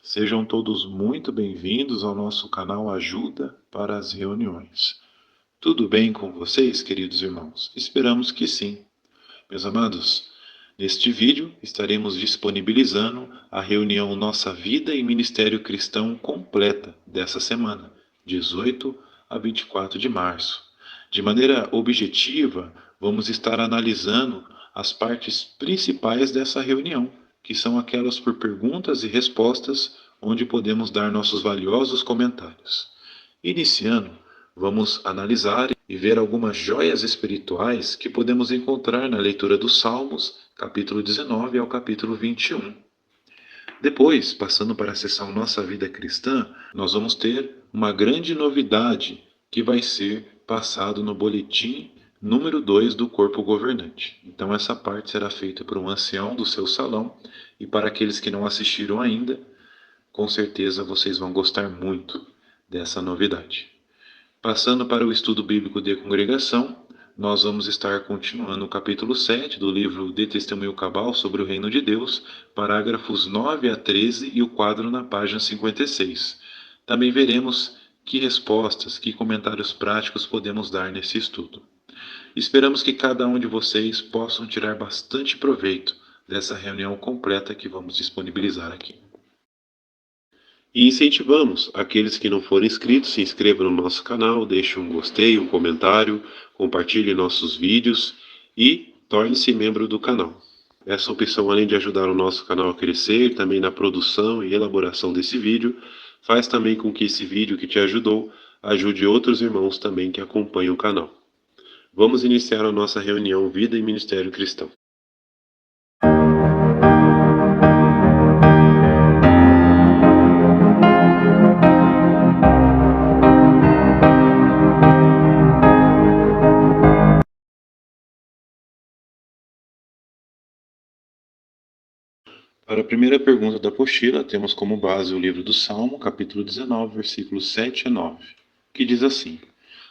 Sejam todos muito bem-vindos ao nosso canal Ajuda para as Reuniões. Tudo bem com vocês, queridos irmãos? Esperamos que sim. Meus amados, neste vídeo estaremos disponibilizando a reunião Nossa Vida e Ministério Cristão completa dessa semana, 18 a 24 de março. De maneira objetiva, vamos estar analisando as partes principais dessa reunião, que são aquelas por perguntas e respostas, onde podemos dar nossos valiosos comentários. Iniciando, vamos analisar e ver algumas joias espirituais que podemos encontrar na leitura dos Salmos, capítulo 19 ao capítulo 21. Depois, passando para a seção Nossa Vida Cristã, nós vamos ter uma grande novidade que vai ser passado no boletim número 2 do corpo governante. Então essa parte será feita por um ancião do seu salão, e para aqueles que não assistiram ainda, com certeza vocês vão gostar muito dessa novidade. Passando para o estudo bíblico de congregação, nós vamos estar continuando o capítulo 7 do livro De Testemunho Cabal sobre o Reino de Deus, parágrafos 9 a 13 e o quadro na página 56. Também veremos que respostas, que comentários práticos podemos dar nesse estudo. Esperamos que cada um de vocês possam tirar bastante proveito dessa reunião completa que vamos disponibilizar aqui. E incentivamos aqueles que não forem inscritos, se inscrevam no nosso canal, deixem um gostei, um comentário, compartilhem nossos vídeos e torne-se membro do canal. Essa opção, além de ajudar o nosso canal a crescer, também na produção e elaboração desse vídeo, faz também com que esse vídeo que te ajudou ajude outros irmãos também que acompanham o canal. Vamos iniciar a nossa reunião Vida e Ministério Cristão. Para a primeira pergunta da apostila, temos como base o livro do Salmo, capítulo 19, versículos 7 a 9, que diz assim: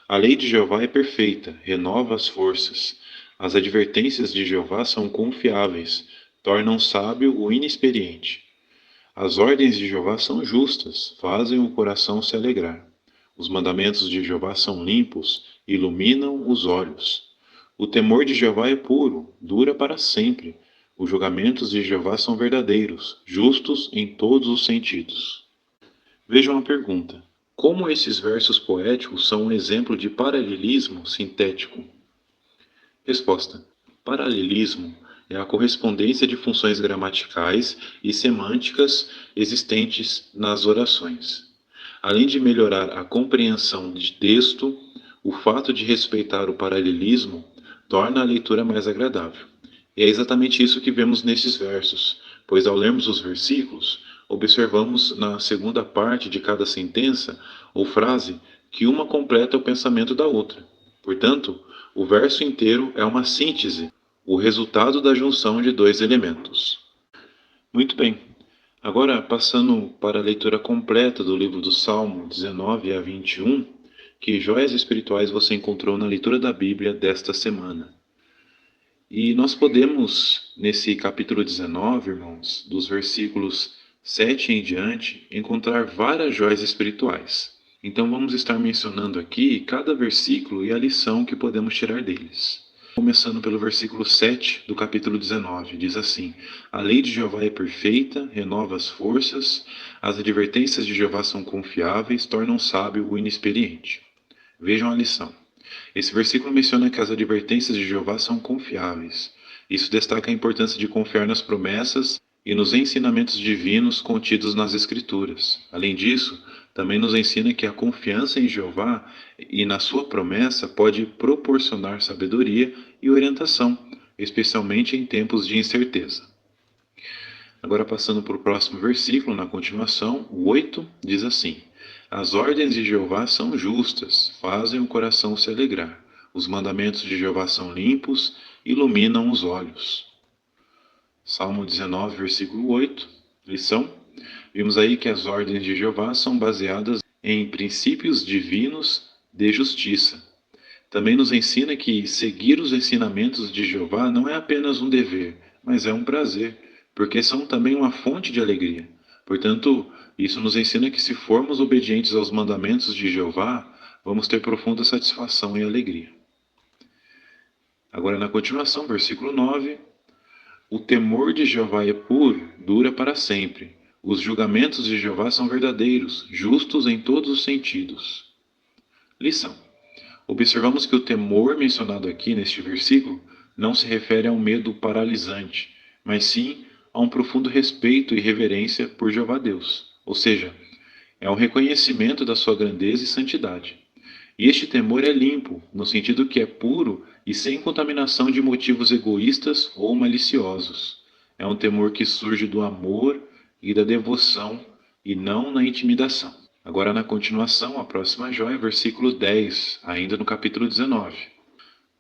A lei de Jeová é perfeita, renova as forças. As advertências de Jeová são confiáveis, tornam sábio o inexperiente. As ordens de Jeová são justas, fazem o coração se alegrar. Os mandamentos de Jeová são limpos, iluminam os olhos. O temor de Jeová é puro, dura para sempre. Os julgamentos de Jeová são verdadeiros, justos em todos os sentidos. Vejam a pergunta: como esses versos poéticos são um exemplo de paralelismo sintético? Resposta: paralelismo é a correspondência de funções gramaticais e semânticas existentes nas orações. Além de melhorar a compreensão de texto, o fato de respeitar o paralelismo torna a leitura mais agradável. E é exatamente isso que vemos nesses versos, pois ao lermos os versículos, observamos na segunda parte de cada sentença ou frase que uma completa o pensamento da outra. Portanto, o verso inteiro é uma síntese, o resultado da junção de dois elementos. Muito bem. Agora, passando para a leitura completa do livro do Salmo 19 a 21, que joias espirituais você encontrou na leitura da Bíblia desta semana. E nós podemos, nesse capítulo 19, irmãos, dos versículos 7 em diante, encontrar várias joias espirituais. Então vamos estar mencionando aqui cada versículo e a lição que podemos tirar deles. Começando pelo versículo 7 do capítulo 19, diz assim: A lei de Jeová é perfeita, renova as forças, as advertências de Jeová são confiáveis, tornam sábio o inexperiente. Vejam a lição. Esse versículo menciona que as advertências de Jeová são confiáveis. Isso destaca a importância de confiar nas promessas e nos ensinamentos divinos contidos nas Escrituras. Além disso, também nos ensina que a confiança em Jeová e na sua promessa pode proporcionar sabedoria e orientação, especialmente em tempos de incerteza. Agora, passando para o próximo versículo, na continuação, o 8 diz assim: As ordens de Jeová são justas, fazem o coração se alegrar. Os mandamentos de Jeová são limpos, iluminam os olhos. Salmo 19, versículo 8, lição. Vimos aí que as ordens de Jeová são baseadas em princípios divinos de justiça. Também nos ensina que seguir os ensinamentos de Jeová não é apenas um dever, mas é um prazer, porque são também uma fonte de alegria. Portanto, Isso nos ensina que se formos obedientes aos mandamentos de Jeová, vamos ter profunda satisfação e alegria. Agora, na continuação, versículo 9: o temor de Jeová é puro, dura para sempre. Os julgamentos de Jeová são verdadeiros, justos em todos os sentidos. Lição: observamos que o temor mencionado aqui neste versículo não se refere a um medo paralisante, mas sim a um profundo respeito e reverência por Jeová Deus, ou seja, é um reconhecimento da sua grandeza e santidade. E este temor é limpo, no sentido que é puro e sem contaminação de motivos egoístas ou maliciosos. É um temor que surge do amor e da devoção e não na intimidação. Agora, na continuação, a próxima joia, versículo 10, ainda no capítulo 19.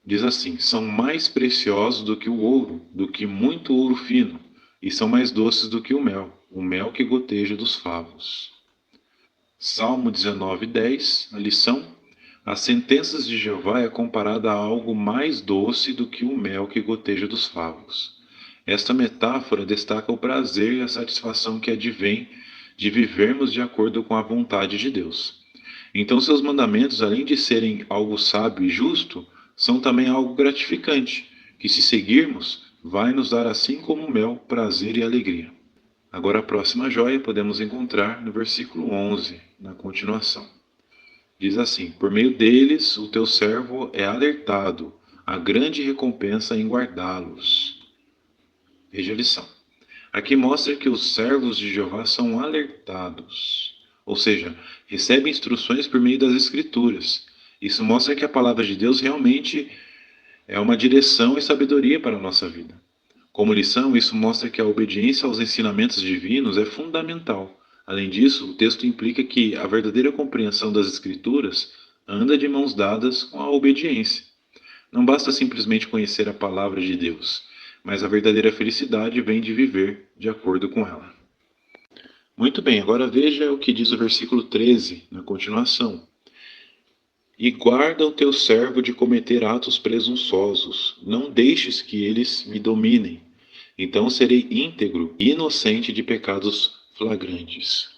Diz assim: são mais preciosos do que o ouro, do que muito ouro fino, e são mais doces do que o mel que goteja dos favos. Salmo 19:10, a lição: as sentenças de Jeová é comparada a algo mais doce do que o mel que goteja dos favos. Esta metáfora destaca o prazer e a satisfação que advém de vivermos de acordo com a vontade de Deus. Então, seus mandamentos, além de serem algo sábio e justo, são também algo gratificante, que se seguirmos, vai nos dar assim como mel, prazer e alegria. Agora a próxima joia podemos encontrar no versículo 11, na continuação. Diz assim: por meio deles o teu servo é alertado, a grande recompensa em guardá-los. Veja a lição. Aqui mostra que os servos de Jeová são alertados, ou seja, recebem instruções por meio das Escrituras. Isso mostra que a palavra de Deus realmente é uma direção e sabedoria para a nossa vida. Como lição, isso mostra que a obediência aos ensinamentos divinos é fundamental. Além disso, o texto implica que a verdadeira compreensão das Escrituras anda de mãos dadas com a obediência. Não basta simplesmente conhecer a palavra de Deus, mas a verdadeira felicidade vem de viver de acordo com ela. Muito bem, agora veja o que diz o versículo 13, na continuação. E guarda o teu servo de cometer atos presunçosos, não deixes que eles me dominem. Então serei íntegro e inocente de pecados flagrantes.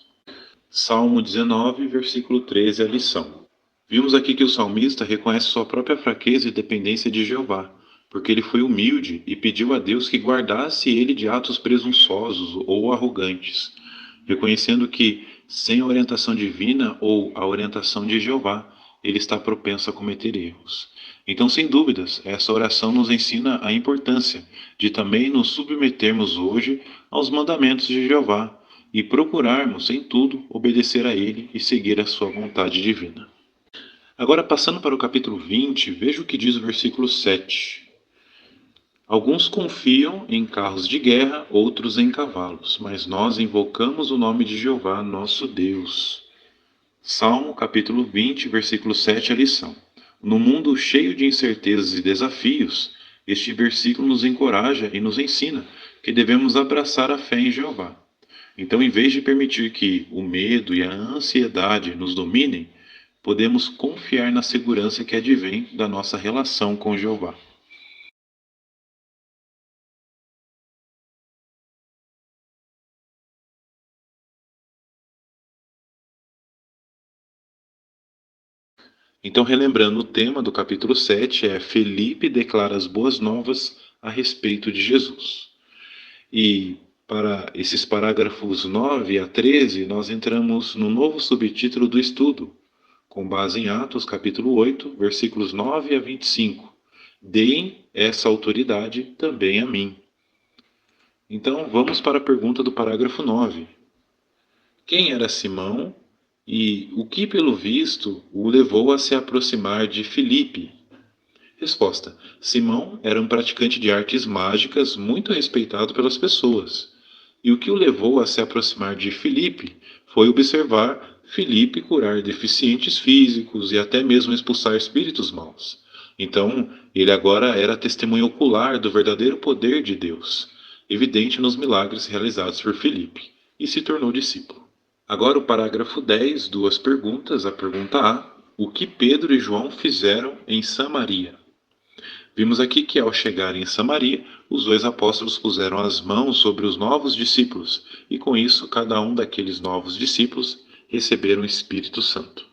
Salmo 19, versículo 13, a lição. Vimos aqui que o salmista reconhece sua própria fraqueza e dependência de Jeová, porque ele foi humilde e pediu a Deus que guardasse ele de atos presunçosos ou arrogantes, reconhecendo que, sem a orientação divina ou a orientação de Jeová, ele está propenso a cometer erros. Então, sem dúvidas, essa oração nos ensina a importância de também nos submetermos hoje aos mandamentos de Jeová e procurarmos, em tudo, obedecer a Ele e seguir a sua vontade divina. Agora, passando para o capítulo 20, veja o que diz o versículo 7. Alguns confiam em carros de guerra, outros em cavalos, mas nós invocamos o nome de Jeová, nosso Deus. Salmo capítulo 20, versículo 7, a lição. No mundo cheio de incertezas e desafios, este versículo nos encoraja e nos ensina que devemos abraçar a fé em Jeová. Então, em vez de permitir que o medo e a ansiedade nos dominem, podemos confiar na segurança que advém da nossa relação com Jeová. Então, relembrando, o tema do capítulo 7 é Felipe declara as boas novas a respeito de Jesus. E para esses parágrafos 9 a 13, nós entramos no novo subtítulo do estudo, com base em Atos capítulo 8, versículos 9 a 25. Deem essa autoridade também a mim. Então, vamos para a pergunta do parágrafo 9. Quem era Simão e o que, pelo visto, o levou a se aproximar de Filipe? Resposta: Simão era um praticante de artes mágicas muito respeitado pelas pessoas. E o que o levou a se aproximar de Filipe foi observar Filipe curar deficientes físicos e até mesmo expulsar espíritos maus. Então, ele agora era testemunha ocular do verdadeiro poder de Deus, evidente nos milagres realizados por Filipe, e se tornou discípulo. Agora o parágrafo 10, duas perguntas. A pergunta A: o que Pedro e João fizeram em Samaria? Vimos aqui que ao chegarem em Samaria, os dois apóstolos puseram as mãos sobre os novos discípulos, e com isso cada um daqueles novos discípulos receberam o Espírito Santo.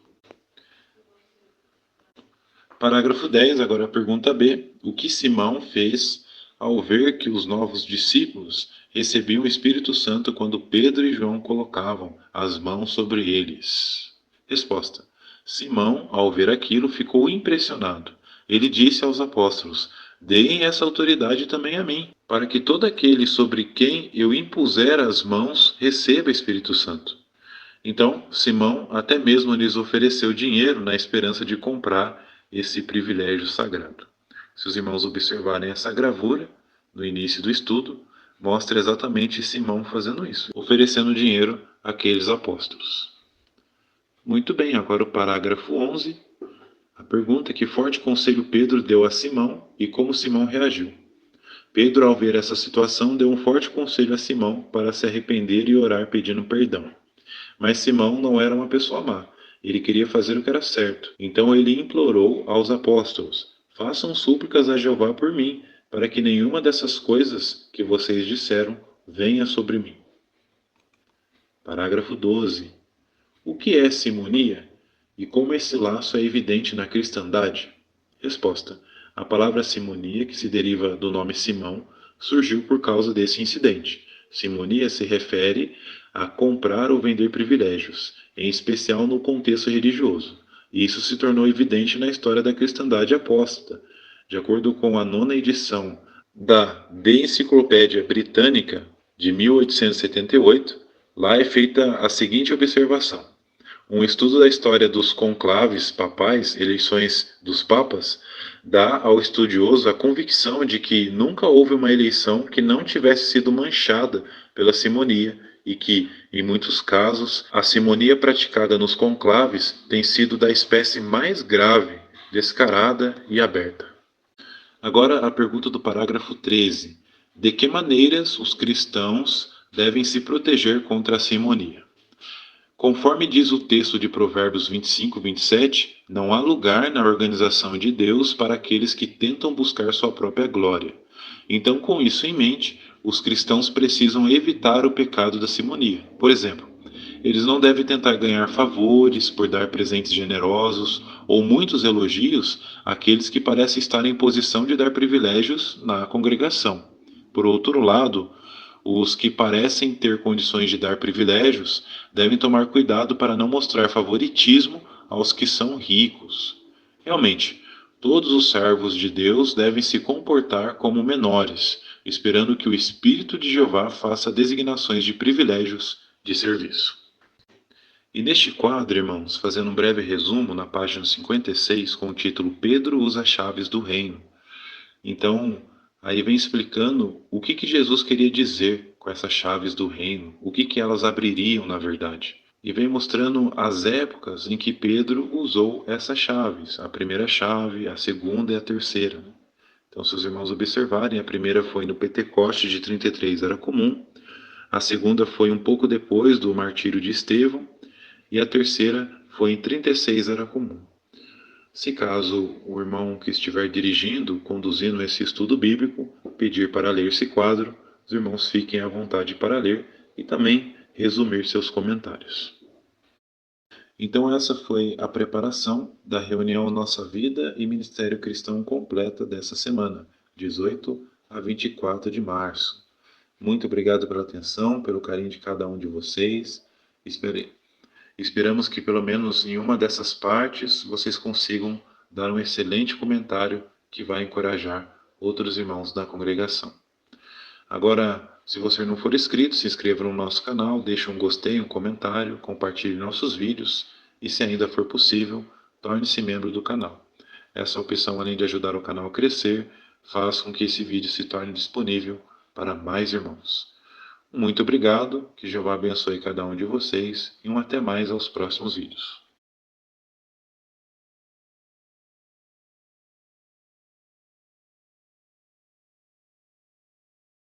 Parágrafo 10, agora a pergunta B. O que Simão fez ao ver que os novos discípulos recebiam o Espírito Santo quando Pedro e João colocavam as mãos sobre eles? Resposta. Simão, ao ver aquilo, ficou impressionado. Ele disse aos apóstolos: Deem essa autoridade também a mim, para que todo aquele sobre quem eu impuser as mãos receba o Espírito Santo. Então, Simão até mesmo lhes ofereceu dinheiro na esperança de comprar esse privilégio sagrado. Se os irmãos observarem essa gravura, no início do estudo, mostra exatamente Simão fazendo isso, oferecendo dinheiro àqueles apóstolos. Muito bem, agora o parágrafo 11. A pergunta é: que forte conselho Pedro deu a Simão e como Simão reagiu? Pedro, ao ver essa situação, deu um forte conselho a Simão para se arrepender e orar pedindo perdão. Mas Simão não era uma pessoa má. Ele queria fazer o que era certo. Então ele implorou aos apóstolos: Façam súplicas a Jeová por mim, para que nenhuma dessas coisas que vocês disseram venha sobre mim. Parágrafo 12. O que é simonia? E como esse laço é evidente na cristandade? Resposta. A palavra simonia, que se deriva do nome Simão, surgiu por causa desse incidente. Simonia se refere a comprar ou vender privilégios, em especial no contexto religioso. E isso se tornou evidente na história da cristandade apóstata. De acordo com a 9ª edição da De Enciclopédia Britânica, de 1878, lá é feita a seguinte observação. Um estudo da história dos conclaves papais, eleições dos papas, dá ao estudioso a convicção de que nunca houve uma eleição que não tivesse sido manchada pela simonia e que, em muitos casos, a simonia praticada nos conclaves tem sido da espécie mais grave, descarada e aberta. Agora a pergunta do parágrafo 13. De que maneiras os cristãos devem se proteger contra a simonia? Conforme diz o texto de Provérbios 25-27, não há lugar na organização de Deus para aqueles que tentam buscar sua própria glória. Então, com isso em mente, os cristãos precisam evitar o pecado da simonia. Por exemplo, eles não devem tentar ganhar favores por dar presentes generosos ou muitos elogios àqueles que parecem estar em posição de dar privilégios na congregação. Por outro lado, os que parecem ter condições de dar privilégios devem tomar cuidado para não mostrar favoritismo aos que são ricos. Realmente, todos os servos de Deus devem se comportar como menores, esperando que o Espírito de Jeová faça designações de privilégios de serviço. E neste quadro, irmãos, fazendo um breve resumo na página 56 com o título Pedro usa as chaves do reino. Então, aí vem explicando o que Jesus queria dizer com essas chaves do reino, o que elas abririam na verdade. E vem mostrando as épocas em que Pedro usou essas chaves, a primeira chave, a segunda e a terceira. Então, se os irmãos observarem, a primeira foi no Pentecoste de 33, era comum. A segunda foi um pouco depois do martírio de Estevão. E a terceira foi em 36, era comum. Se caso o irmão que estiver dirigindo, conduzindo esse estudo bíblico, pedir para ler esse quadro, os irmãos fiquem à vontade para ler e também resumir seus comentários. Então essa foi a preparação da reunião Nossa Vida e Ministério Cristão completa dessa semana, 18 a 24 de março. Muito obrigado pela atenção, pelo carinho de cada um de vocês. Esperamos que pelo menos em uma dessas partes vocês consigam dar um excelente comentário que vai encorajar outros irmãos da congregação. Agora, se você não for inscrito, se inscreva no nosso canal, deixe um gostei, um comentário, compartilhe nossos vídeos e, se ainda for possível, torne-se membro do canal. Essa opção, além de ajudar o canal a crescer, faz com que esse vídeo se torne disponível para mais irmãos. Muito obrigado, que Jeová abençoe cada um de vocês e até mais aos próximos vídeos.